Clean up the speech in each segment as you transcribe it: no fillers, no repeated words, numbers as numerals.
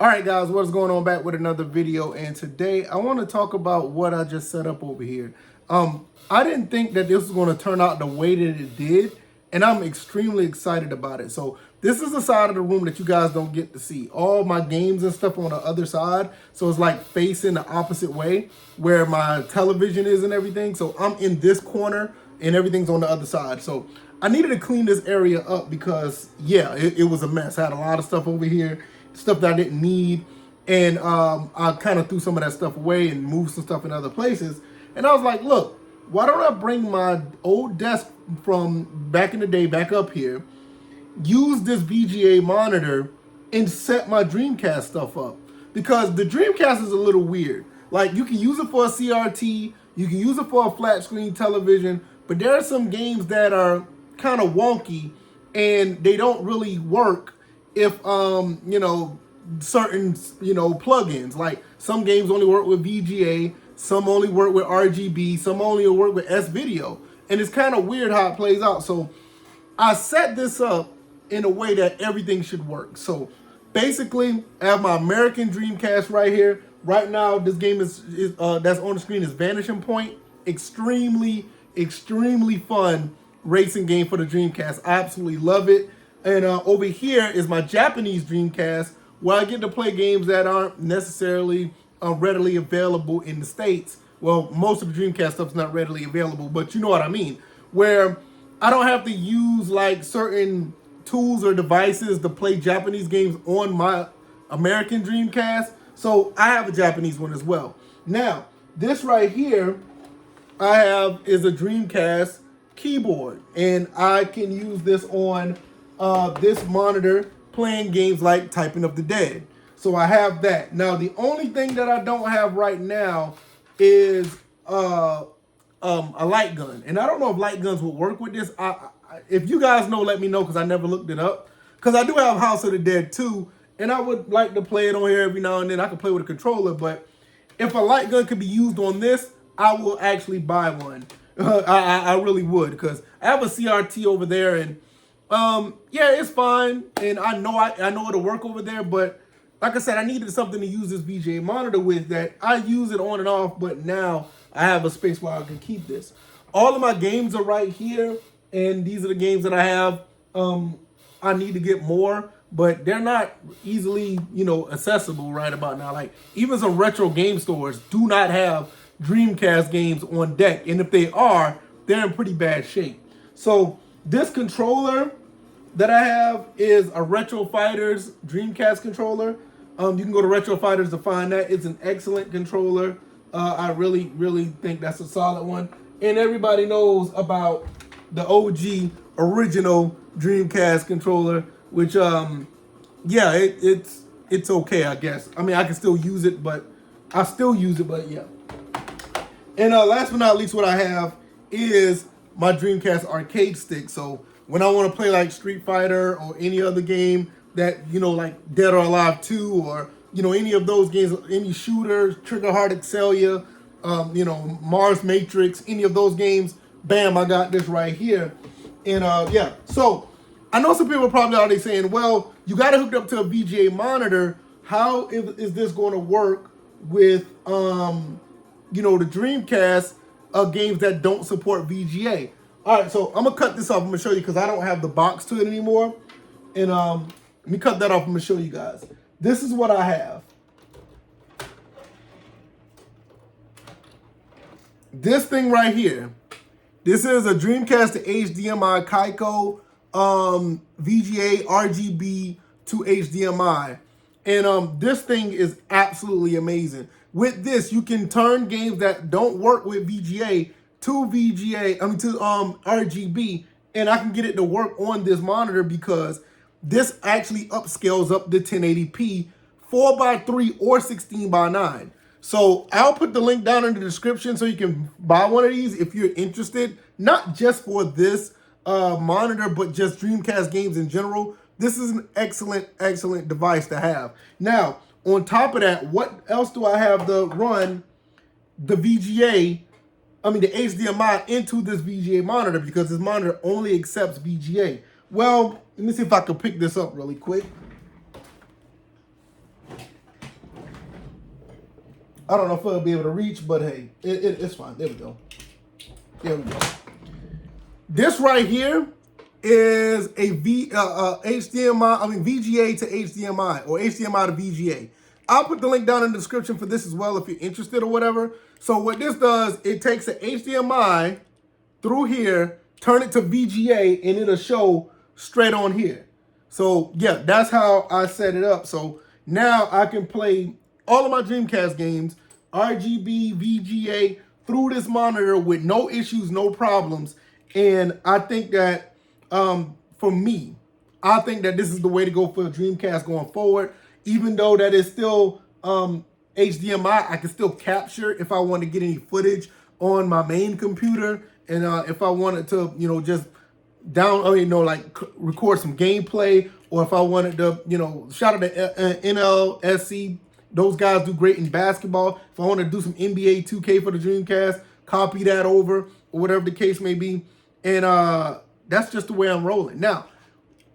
All right, guys, what's going on? Back with another video, and today I want to talk about what I just set up over here. I didn't think that this was going to turn out the way that it did, and I'm extremely excited about it. So this is the side of the room that you guys don't get to see. All my games and stuff on the other side, so it's like facing the opposite way where my television is and everything. So I'm in this corner, and everything's on the other side. So I needed to clean this area up because, yeah, it was a mess. I had a lot of stuff over here, stuff that I didn't need, and I kind of threw some of that stuff away and moved some stuff in other places. And I was like, look, why don't I bring my old desk from back in the day back up here, use this VGA monitor, and set my Dreamcast stuff up? Because the Dreamcast is a little weird. Like, you can use it for a CRT, you can use it for a flat screen television, but there are some games that are kind of wonky and they don't really work if you know, certain plugins. Like, some games only work with VGA, some only work with RGB, some only work with S-Video, and it's kind of weird how it plays out. So I set this up in a way that everything should work. So basically, I have my American Dreamcast right here. Right now, this game is that's on the screen is Vanishing Point. Extremely fun racing game for the Dreamcast. I absolutely love it. And over here is my Japanese Dreamcast, where I get to play games that aren't necessarily readily available in the States. Well, most of the Dreamcast stuff's not readily available, but you know what I mean. Where I don't have to use like certain tools or devices to play Japanese games on my American Dreamcast. So I have a Japanese one as well. Now, this right here I have is a Dreamcast keyboard, and I can use this on this monitor playing games like Typing of the Dead. So I have that. Now, the only thing that I don't have right now is a light gun. And I don't know if light guns will work with this. If you guys know, let me know, because I never looked it up. Because I do have House of the Dead 2, and I would like to play it on here every now and then. I can play with a controller, but if a light gun could be used on this, I will actually buy one. I really would, because I have a CRT over there, and yeah, it's fine, and I know it'll work over there, but like I said, I needed something to use this VGA monitor with that I use it on and off, but now I have a space where I can keep this. All of my games are right here, and these are the games that I have. I need to get more, but they're not easily, accessible right about now. Like, even some retro game stores do not have Dreamcast games on deck, and if they are, they're in pretty bad shape. So this controller that I have is a Retro Fighters Dreamcast controller. You can go to Retro Fighters to find that. It's an excellent controller. I really think that's a solid one. And everybody knows about the OG original Dreamcast controller, which yeah, it's okay, I guess. I mean, I can still use it, but yeah. And last but not least, what I have is my Dreamcast arcade stick. So when I want to play like Street Fighter or any other game that, like Dead or Alive 2, or, any of those games, any shooters, Trigger Hard Excelia, Mars Matrix, any of those games, bam, I got this right here. And yeah, so I know some people are probably already saying, well, you got to hook it up to a VGA monitor. How is this going to work with, the Dreamcast games that don't support VGA? All right, so I'm going to cut this off. I'm going to show you, because I don't have the box to it anymore. And let me cut that off. I'm going to show you guys. This is what I have. This thing right here. This is a Dreamcast to HDMI Kaiko VGA RGB to HDMI. And this thing is absolutely amazing. With this, you can turn games that don't work with VGA to RGB, and I can get it to work on this monitor, because this actually upscales up to 1080p, 4:3 or 16:9. So I'll put the link down in the description so you can buy one of these if you're interested, not just for this monitor, but just Dreamcast games in general. This is an excellent device to have. Now, on top of that, what else do I have to run the HDMI into this VGA monitor, because this monitor only accepts VGA? Well, let me see if I can pick this up really quick. I don't know if I'll be able to reach, but hey, it's fine. There we go. There we go. This right here is a VGA to HDMI, or HDMI to VGA. I'll put the link down in the description for this as well if you're interested or whatever. So what this does, it takes an HDMI through here, turn it to VGA, and it'll show straight on here. So yeah, that's how I set it up. So now I can play all of my Dreamcast games, RGB, VGA, through this monitor with no issues, no problems. And I think that, for me, I think that this is the way to go for the Dreamcast going forward. Even though that is still HDMI, I can still capture if I want to get any footage on my main computer. And if I wanted to, you know, just record some gameplay, or if I wanted to, you know, shout out to NLSC. Those guys do great in basketball. If I want to do some NBA 2K for the Dreamcast, copy that over, or whatever the case may be. And that's just the way I'm rolling. Now,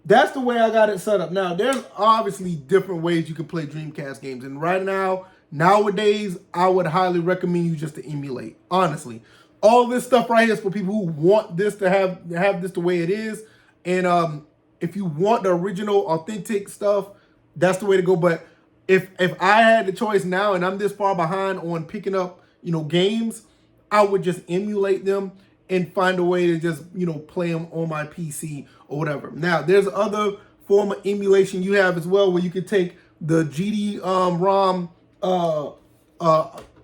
that's the way I got it set up. Now, there's obviously different ways you can play Dreamcast games. And right now, nowadays, I would highly recommend you just to emulate. Honestly. All this stuff right here is for people who want this to have this the way it is. And if you want the original, authentic stuff, that's the way to go. But if I had the choice now and I'm this far behind on picking up, you know, games, I would just emulate them and find a way to just, you know, play them on my PC or whatever. Now, there's other form of emulation you have as well, where you can take the GD-ROM,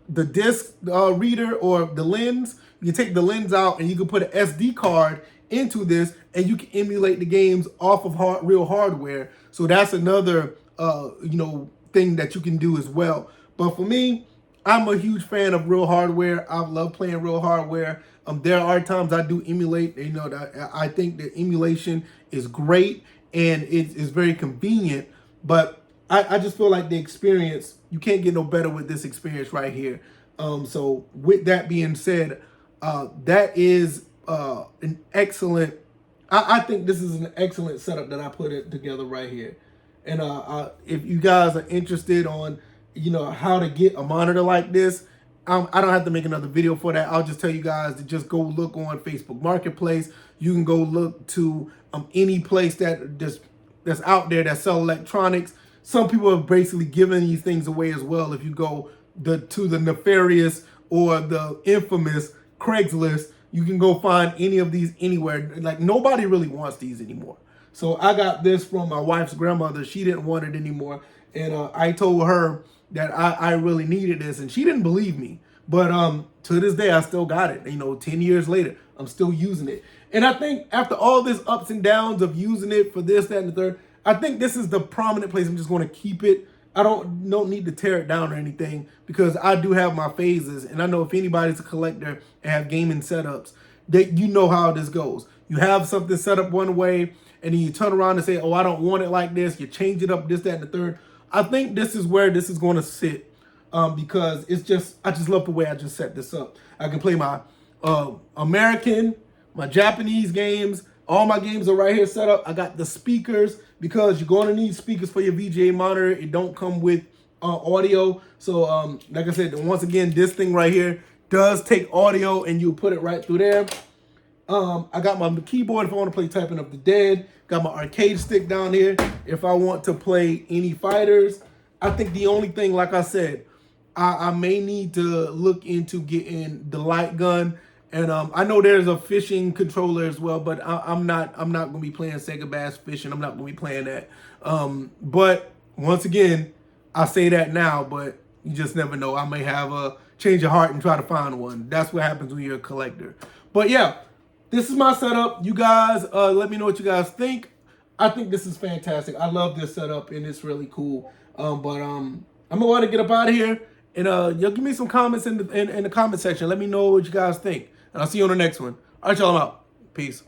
the disc reader, or the lens. You can take the lens out and you can put an SD card into this, and you can emulate the games off of real hardware. So that's another, you know, thing that you can do as well. But for me, I'm a huge fan of real hardware. I love playing real hardware. There are times I do emulate. You know, that I think that emulation is great and it is very convenient. But I just feel like the experience, you can't get no better with this experience right here. So with that being said, that is an excellent, I think this is an excellent setup that I put it together right here. And if you guys are interested on, you know, how to get a monitor like this, I don't have to make another video for that. I'll just tell you guys to just go look on Facebook Marketplace. You can go look to any place that's out there that sell electronics. Some people are basically giving these things away as well. If you go to the nefarious or the infamous Craigslist, you can go find any of these anywhere. Like, nobody really wants these anymore. So I got this from my wife's grandmother. She didn't want it anymore. And I told her that I really needed this, and she didn't believe me. But to this day, I still got it. You know, 10 years later, I'm still using it. And I think after all this ups and downs of using it for this, that, and the third, I think this is the prominent place. I'm just going to keep it. I don't need to tear it down or anything, because I do have my phases. And I know if anybody's a collector and have gaming setups, that you know how this goes. You have something set up one way, and then you turn around and say, oh, I don't want it like this. You change it up, this, that, and the third. I think this is where this is going to sit, because I just love the way I just set this up. I can play my American, my Japanese games. All my games are right here set up. I got the speakers, because you're going to need speakers for your VGA monitor. It don't come with audio. So like I said, once again, this thing right here does take audio, and you put it right through there. I got my keyboard if I want to play Typing of the Dead. Got my arcade stick down here if I want to play any fighters. I think the only thing, like I said, I may need to look into getting the light gun. And I know there's a fishing controller as well, but I'm not going to be playing Sega Bass Fishing. I'm not going to be playing that. But once again, I say that now, but you just never know. I may have a change of heart and try to find one. That's what happens when you're a collector. But yeah, this is my setup. You guys, let me know what you guys think. I think this is fantastic. I love this setup, and it's really cool. I'm going to want to get up out of here. And y'all give me some comments in the comment section. Let me know what you guys think. And I'll see you on the next one. All right, y'all, I'm out. Peace.